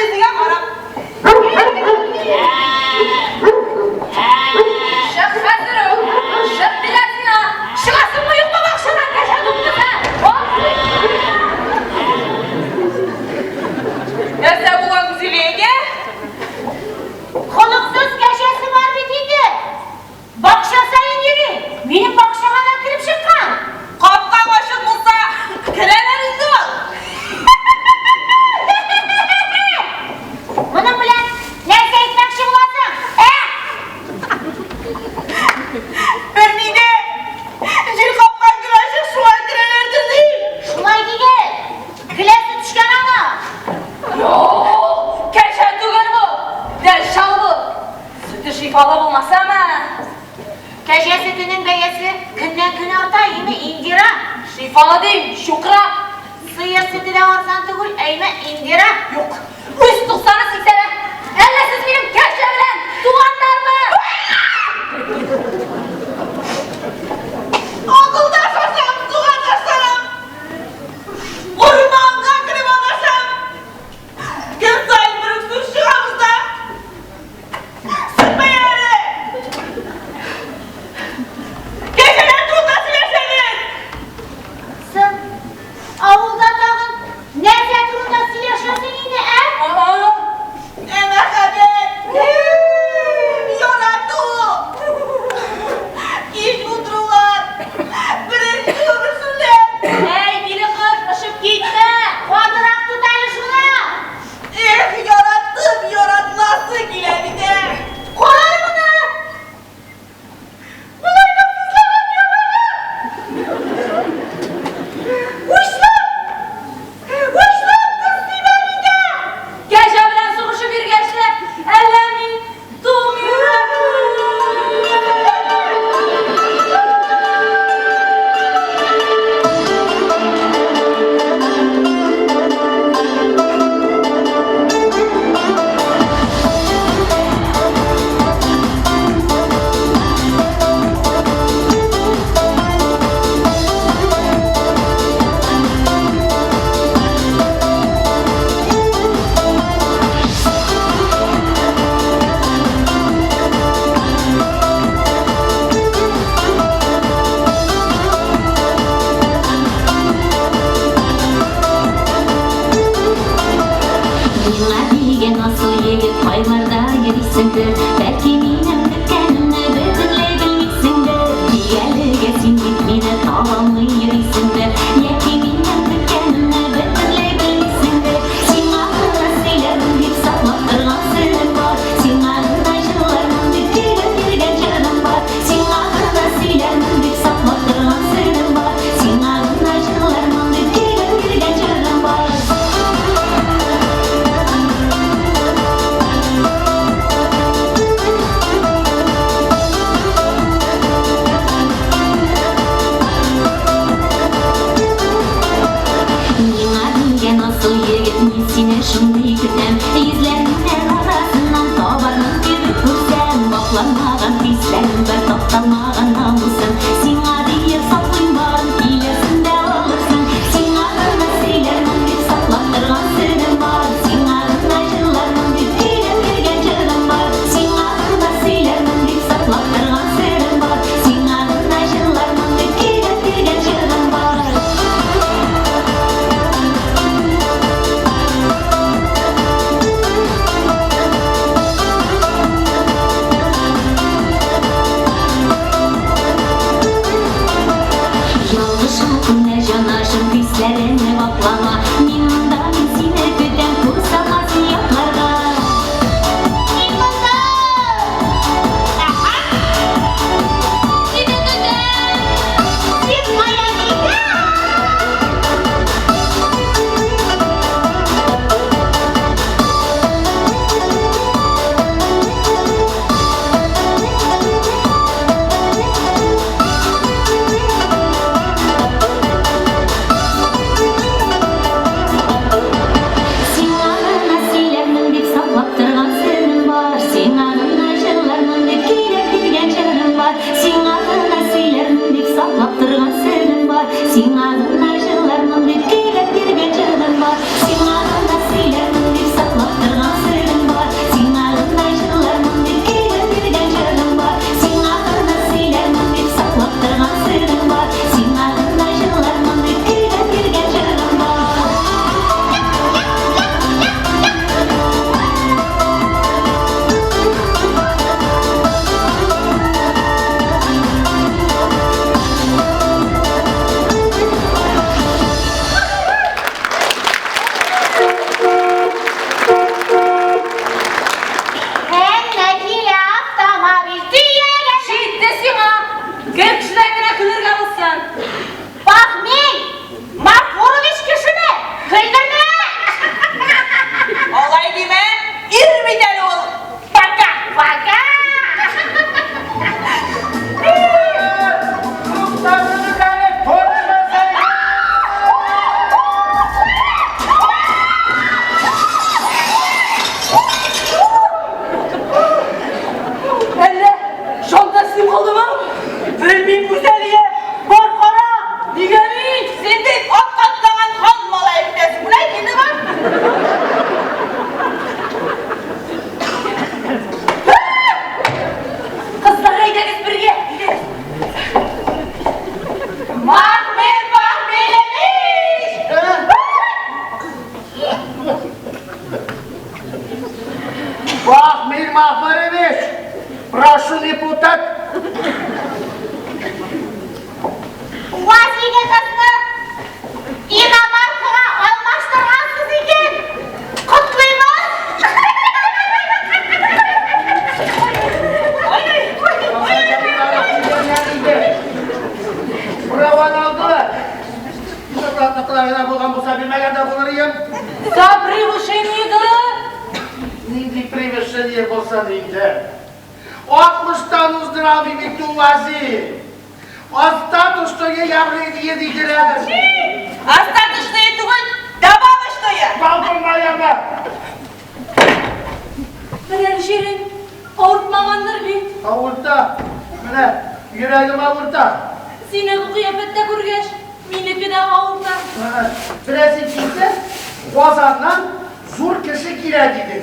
yüzüne karab. Şık hazırım. Şık bilesin ha. Şıkasın mı yokma bak şuna kaşa tuttu ha. Neyse bulan güzelliğe. Kılıksız köşesi var bitiydi. Bakşa sayın yürü. Benim bakşamana kırıp çıkan. Kaptan başın bulsa kirelerinizde ol. Bunun bilen nerede etmekçi bulasın? Bir mide. Jül kaptan güneşi şuay kirelerdir değil. Şulay değil. Klesi düşken ana. Yok. Keşen tügür bu. Del şal bu. Sütü şifalı bulmasa ama. Köşe sütünün beyesi günden güne artar yeme indira. Şifalı değil. Şukra. Sıyır sütü de orsan tugul eğme indira. Yok. Üst tutsana siksene. Elle siz benim keşke bilen duvarlar mı? Akıldaşasam, duvardaşasam. Kurumağım kankırım anasam. Gün sayın bırıksın şuramızda. Sıkma yere. Geceler tuğdası yaşanır. Sen avulda dağın nerede durumda sileşiyorsun yine Aa. Emek hadi. Yorattı. İş budrular. Birinci görürsünler. Hey dili kır. Işıp gitme. Kuadırak tutayım şuna. Yarattım, yaratması gile bir de. Koray bunu. Gece bilen soğuşu bir geçle. Ellemin dumuyor. Bilgen nasıl yigit haymarda yürüsündür. Belki minem dükkanını bötürle bilmişsindir. Diğerlige sin gitmine tamamı yürüsündür. Yeki minem dükkanını bötürle bilmişsindir. Sin ağına silerim bir saklattırgan sırrım var. Sin ağına yıllarım bir tüylendirgen canım var. Sin ağına silerim bir saklattırgan sırrım var. Sin ağına yıllarım bir tüylendirgen canım var. Bilgen nasıl yigitni sine şunday kütem. İzlerinden arasından tabarın bir kursam. Baklanmagan hislerim bir toptanmagan namusum. Sin adiye saklıyım var hilesinde alırsın. Sin adına silerim bir saklattırgan sırrım var. Sin adına yıllarım bir tüylendirgen canım var. Sin adına silerim bir saklattırgan sırrım var. Sin adına yıllarım bir tüylendirgen canım var. Bak, Mir Mahmareviç, прошу депутат. Vaziyge kızını İnamarkı'na almıştırgansız ekan. Kutluymuz. Buravan aldılar. Rahatlıklarına bulgan bulsa bilmegende buluruyum. За превышение Nindi prevešenje bolsa ninde. Otmuştan uzdravimi tu vazi. Остату, что я явление дигерады. Остаточные түгіл, добавочные. Балконмаяма. Бірер жерін ауыртмағандар бе? Avurta. Mine, yüreğim avurta. Seni bu kıyafette көргеш, meniki de ауырта. Birisi kimse, Kozan'dan zor kişi giredi.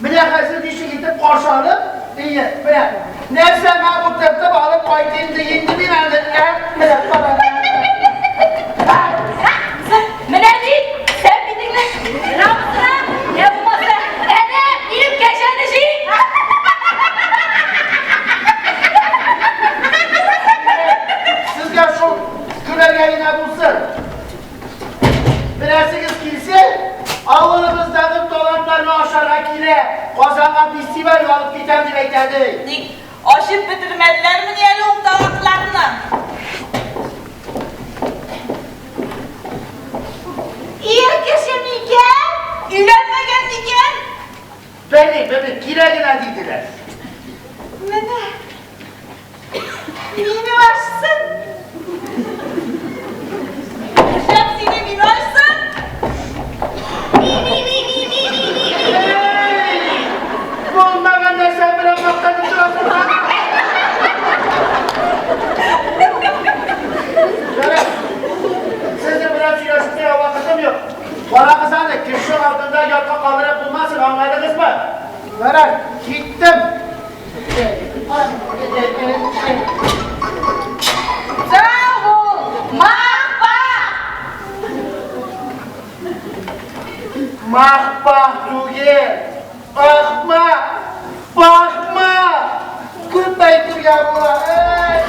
Mine kaysı dişi gidip koşalıp, iyi, mine. Neyse ben bu tepte bağlı koyduğumda yindi bir anda, mine bana. Mine değil, sen bir dinle. Ramazan, ne bulması? Benim geçen şey. Sizce şu gülergeyine bulsun. Biresiniz kimse, avlumuzdanın dolaplarını aşarak ile Kozan'a festival alıp biten dileklerdi. Dik, aşıp bitirmediler mi diyelim dağıtlarını? İyi kişi iken. Ülenmegen iken. Beni giregine dediler. Mene, mini varsın. Şap seni mini varsın. Bulmadan da sen bırakmaktan duruyorsun ha? Şöyle, sizi bırakıyorsun diye vakitim yok. Bana kızandı, kişi altında yatma kaldırıp bulmazsın, anladınız mı? Böyle, gittim. Sağ ol, Mahbah tuye, bakma, bakma. Kutlayıp dur yavrular, ey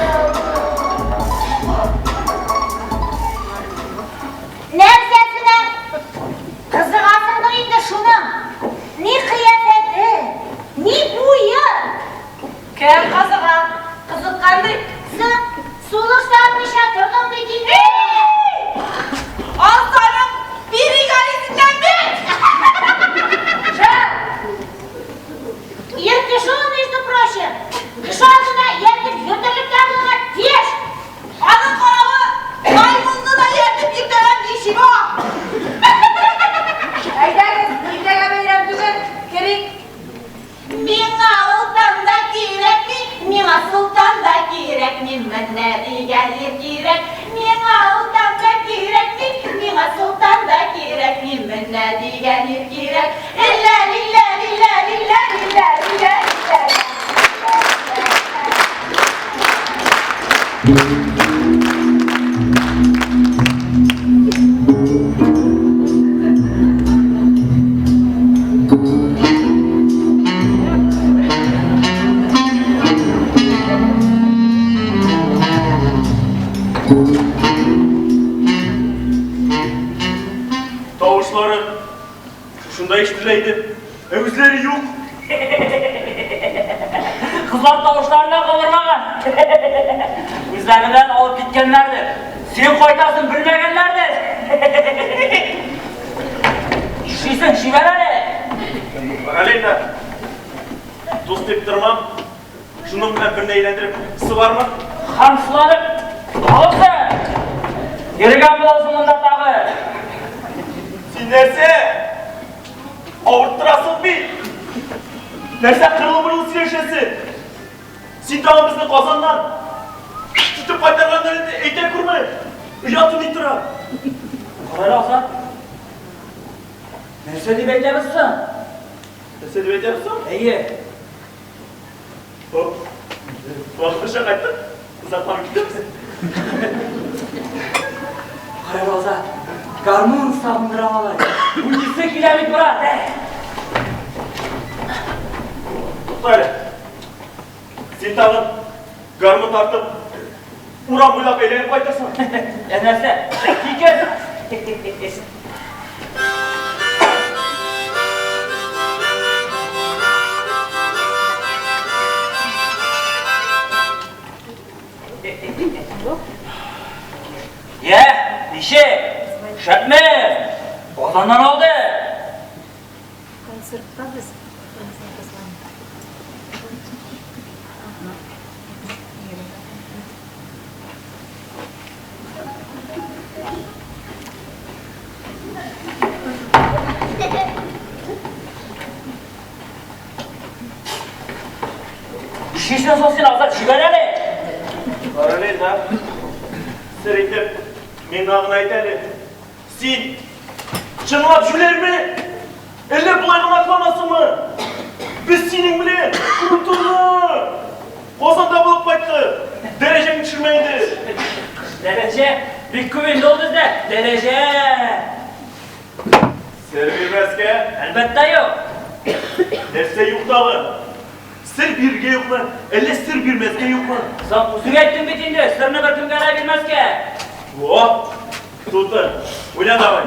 yavrum. Nersesine kızıgasındır indi şunun. Ni kıyafeti, ni buyu. Kel kazığa, kızıkkandı. Sen suluşlanmışa tırdım dedin. Aslanım, biri galesinden bir. Иртешон, между прочим, кышалдыда ертіп юртіліп табылға теш. Anın karabı, maymunlu da yerdip yıkılan dişi bu. Әйдәгіз, иртәгә бәйрәм түгел, керек. Миңа ұлтан да керек ми, миңа сұлтан да керек ми, міне дегенлер керек. Миңа ұлтан да керек ми, миңа сұлтан да керек ми, міне дегенлер керек. Лилля, лилля, лилля, лилля, лилля, лилля, лилля. Tavuşları şunda iştileydi. Özleri yok. Kızlar tavuşlarına kıvırmagan. Üzerinden alıp gitkenlerdir. Sen koytasın bilmegenlerdir. Şişsin, şiver hele. Aleyna. Dost deyip durmam. Şunun bilen birini eğlendirip sıvar mı? Hamsılanıp, alıpsın. Gerigen bulasın bunda tağı. Sen nerse? Avurttırasın bir. Nerse kırılı mırılı sileşesi. Sen dağımızda Kozan'dan. Tutup kaytarlanları eğitim kurmayın. Yatın itira. Karar alsan. Nerse diye beklemişsin. Nerse de bekler misin? İyi. Hop. Bakmışa kayttın. Uzatmam gitti misin? Karar olsa. Garmon savundıramalar. Bu gitsek bilemik bırak. Tuhtaylı. Sen tağın garmı tartıp uğran buylap eğlenip kaytırsın. Enerse. Kike. Ye, dişi, şatme, bozandan oldu. Dişisine sosyal azat çıkarale. Karalıyız ha. Sürekli men ağına aytaylı. Sen çınlap şüler mi? Elle bulayğın atlamasın mı? Biz senin bilen kurtuldu. Kozanda bulup bayttı. Dereceni düşürmeydi. Derece, bir kuvvetli oldu da derece. Servirmezke Elbette yok. derse yok dağı. Sır birge yok mu? Elle sır bilmezke yok mu? Sen uzun ettin bitinde, sırrını bir kim karar bilmez ki. Oh! Tutun. Uyan davay.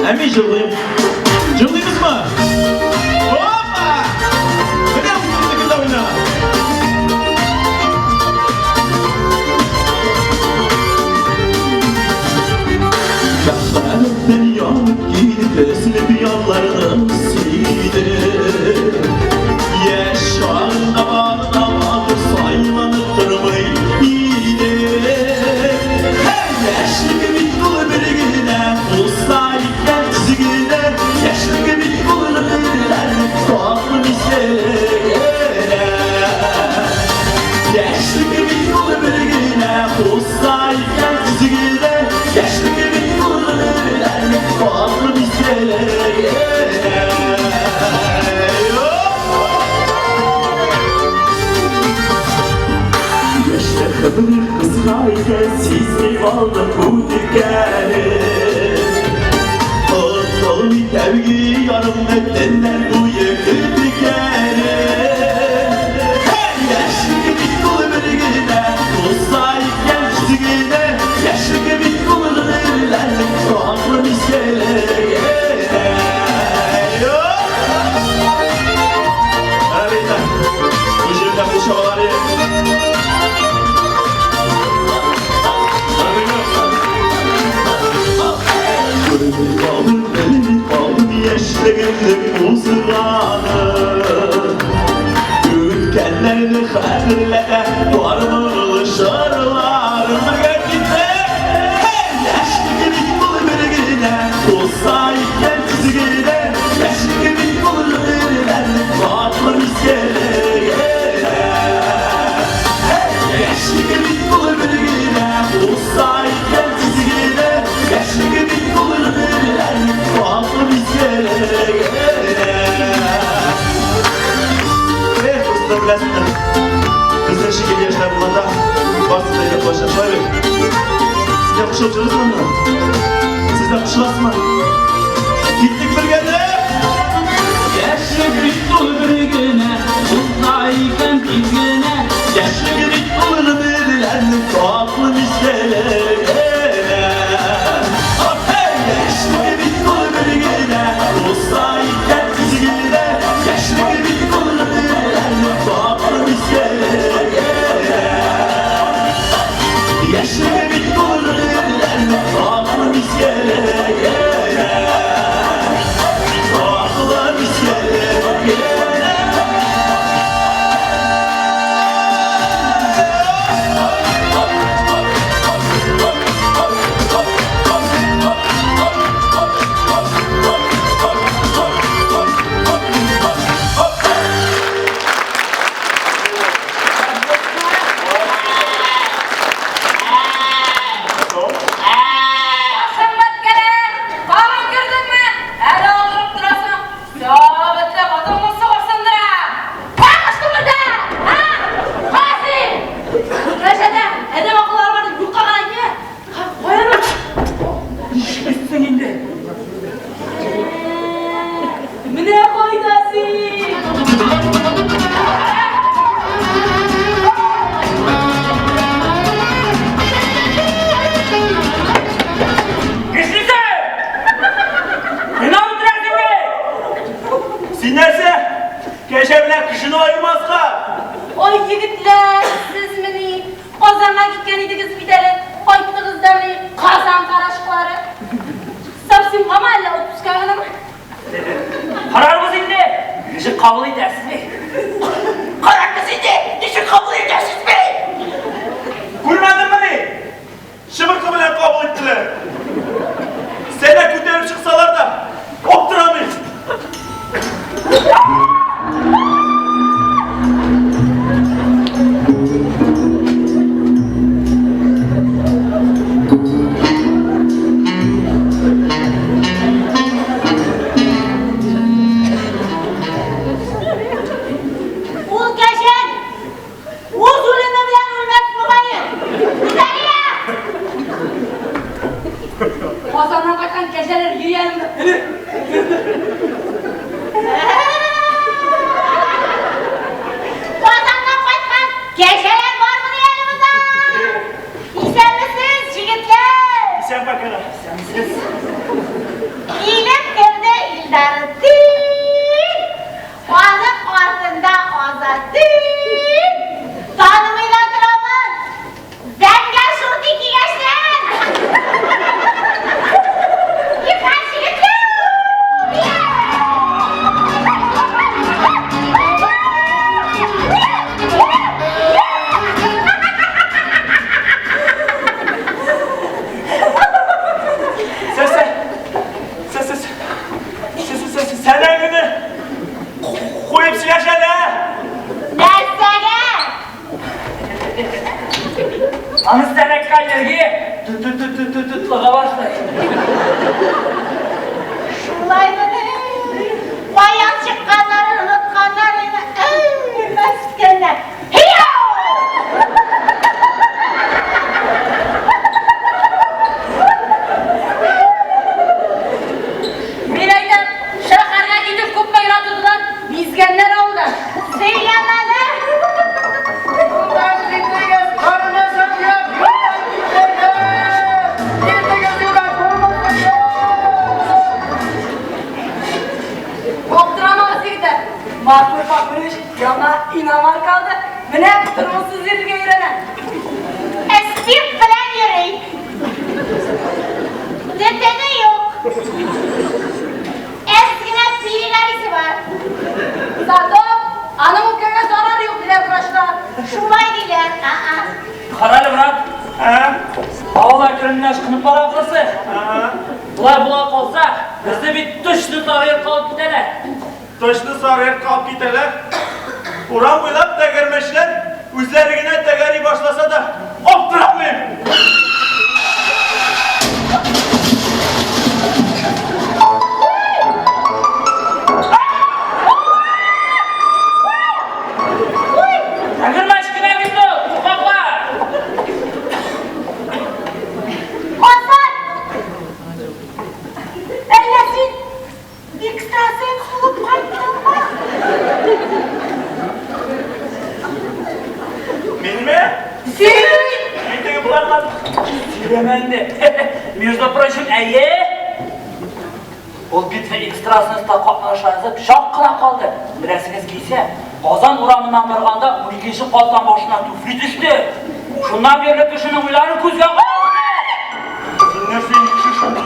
Hemen cıvlayayım. Cıvlayınız mı? Hoppa! Hadi yapın takımda oyna. Şahlarımdan yanıp gidip esnip yanlarını sildi. Yaşarına bağlı saylanıp durmaydı. Yaşlı gibi dolu bir güne, ustayken çizgine. Yaşlı gibi dolu birler, tuhaflı bizlere. Yaşlı gibi dolu bir güne, ustayken çizgine. Yaşlı gibi dolu birler, tuhaflı bizlere. Bir kızlarken siz mi aldı bu dikeni? Oğlum sevgi yarım edenler bu yakın dikeni. Yaşlı gibi dolu bir güne, uzayken çizgine. Yaşlı gibi dolu birler, tuhaflı bizlere. Harika, bu jimde bu şavari. Yaşlığının uzranı ülkenlerini hatırlada varmalı şarlarına gitti. Yaşlı gibi dolu bir güne, uzayken çizgine. Yaşlı gibi dolu birler, farklı bizlere. Yaşlı gibi dolu bir güne, uzayken çizgine. Yaşlı gibi dolu birler, farklı bizlere. Bilasizdir. Bizden şekil yaşlar bulanda varsızda yaklaşan şöyle. Siz de kuşulcunuz mu? Siz de kuşulasın mı? Gittik bir gece. Yaşlı bir dolu bir güne, uzdayken bir güne. Yaşlı bir dolu birler, tuhaflı bizlere. Yaşlı bir dolu bir güne, uzdayken bir güne. Yaşlı bir dolu birler, tuhaflı bizlere. Yaşlı bir dolu birler, tuhaflı bizlere. Tuhaflı bizlere. gitken idiniz bir dere. Koydunuz devreyi, kazan karaşıkları. Sapsim mahalle 30 kağına mı? Kararımız indi. İşi kabul edersiz mi? Kararınız indi. İşi kabul edersiniz mi? Gülmedin mi? Şıbırkı bile kabul ettiler. Sene kütlerip çıksalar da opturamayız. Ul geçen. Ul zulümü bilen ölmez mubayın. Güzel ya. Kazandan kaçan geceler yürüyelim. Kazandan kaçkan geceler var mı yanımızda? İyisen misiniz jigitler? Sen bakana. İyiliklerinde ildarı değil. Onun altında azaddeğil. Tanımıyla duramın. Zengin şurada iki gençler. Yıkan jigitler. Sen elini koyup silersen ha? Dersene. Anız demek kaynergi. Tutlağa başlayın. Şulay beni. Bayan çıkanları unutkanlar yine. Ey meskenler. Hiyo! Bireyden şaharına gidip kupma yaratıdılar. Bizgenler oldu. Söylemeli. Buradan gittiğiniz karınızın yok. Buradan gittiğiniz yoldan kurulmasın yok. Kopturamaz gider. Mahmur bakmış, yana inamar kaldı. Mene durumsuz yürüge yürene. Espir falan yürüyün. Detene yok. Eskine pirilerisi var. Zato, anamın köye zarar yok bile uğraşlar. Şulay diler. Karalı bırak. Ha? Havalar körünün aşkını para ablası. Ha? Bulay bulak olsa bizi bir tuşlu sarıya kalıp gideler. Taşlı sarıya kalk gideler. Ulan buylap tegermeşler. Üzerine tegeri başlasa da opturamayayım. Takırma aşkına gidiyor. Ufaklar. Hasan! Ellesin! Ekstrasen sulup kayıtlanma! Benim mi? Mete'yi bulamadım. Silemendi. Mirza Proş'un eye. O bit ve ekstrasınız da katlaşarınızda şakkına kaldı. Biresiniz giyse, Kazan uğramından varganda bu ikisi patlan başına tufli düştü. Şundan beri kışının uyarı kuzga kaldı. Dinlersin kişi şunu.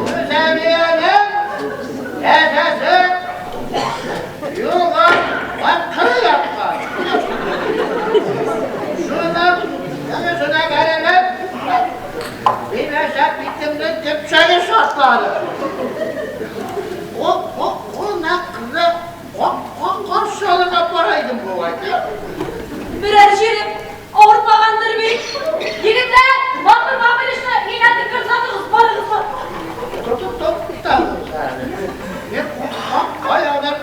Müzeviyenin hedesi yuva hakkını yapmak. Şuradan yanısına gelene bir meşak bitimde tepçeli şartları. O naklı karşılığa paraydım bu vakit. Birer şirin, ortagandır bir. Yigitler, mahmur mahmur işte, iğnetti kırsatırız, parırız var. Ne kayadır.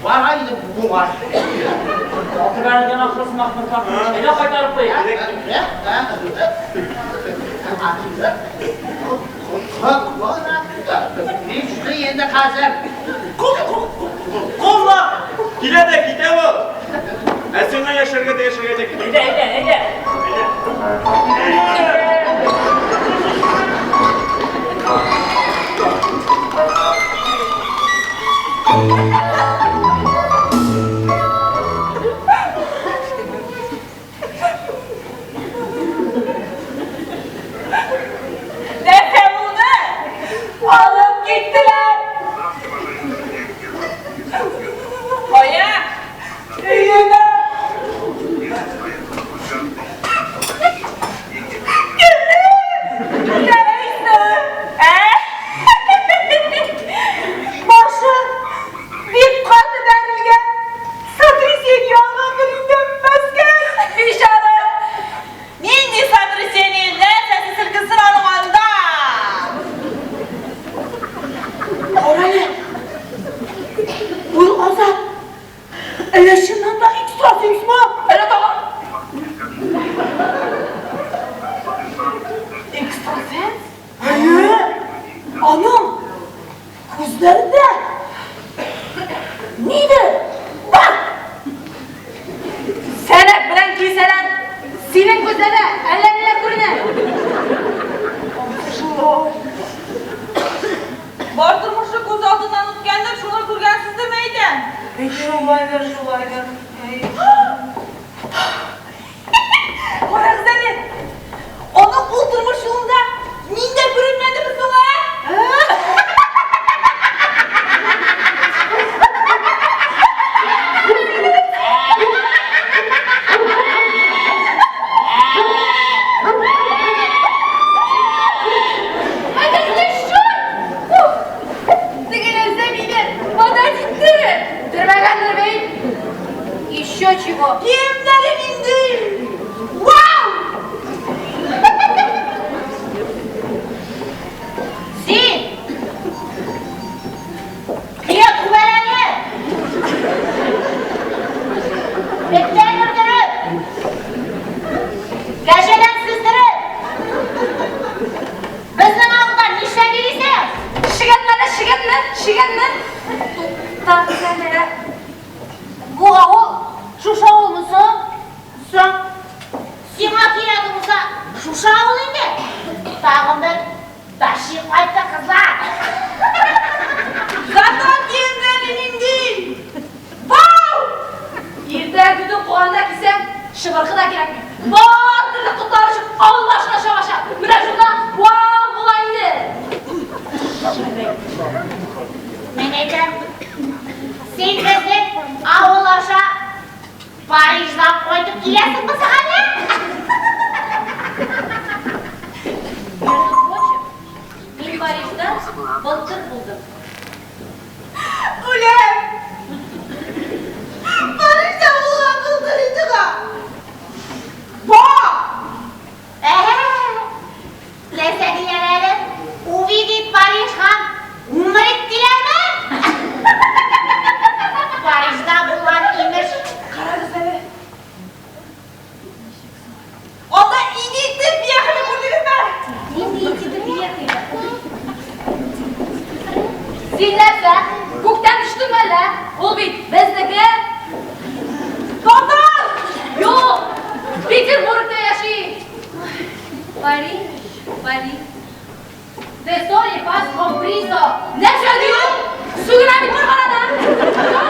Paraydım bu vakit. Altı verden aklısı mahmur kalkmış. Hele kaytarıp koyayım. Hiçbir yerde kalsam. Kolla! Gide de gide bu. Seninle yaşarga da yaşayacak. Ede. Defemunu alıp gittiler. Oya, yine. Başı bir katı denilgen satris ediyor anlamlarından başka. İşaret. Nindi satris senin ne sesi sırkısın anlamanda. Oraya. Bu azap. Eleşinden da ekstrasıymış mı? Evet ama. Ekstrasens? Hayır. Anam. Kızlarında. Neydi? Bak. Sen bilen kimseler senin gözlerine ellerine kurine. Bartırmışı göz altından ötkenler şunları kurgansız demeydin. Peki olaylar. Orası seni. Onu buldurmuşluğunda ninde görünmedi mi sana? Еще чего? Kimlerin indi? Wow! Sin! Kıya kubelayı! Bekleyin öldürüp! Köşeden sızdırıp! Bizim ağızdan işe girirse! Şigenme! Tutan senlere! Bu ağıl Şuşa olmuşsun. Sen Sima kıyadımıza Şuşa olayım de. Dağımdır. Taşıyıp kayıpta kızlar. Zaten kendinin değil. Wow! Yerde bütün koğanda gitsem şıvırkı da gerekmiyor. Bağırtırlı kutlarışıp Allah aşkına şavaşa. Biraz şurada wow bulayım de. Menedem. Sen kızın ağulaşa Paris'den koyduk giresin mi sana? Ben Paris'ten balık buldum. Ulan! Paris'ten bulan bıldırıcı da! Bak! Lese diyelim, uvidi Paris'ten umar ettiler mi? Paris'ten bulan imiş. Karadı seni. O da iniydi bir yakını buldunuz ben. İniydi bir yakını. Sinirse, kuktan düştün mü la? Ol bit, bezdeki. Doktor! Yok! Bitir morukta yaşayın. Paris. De soy pas compriso. Ne söylüyorsun? Suyuna bir vur bana da.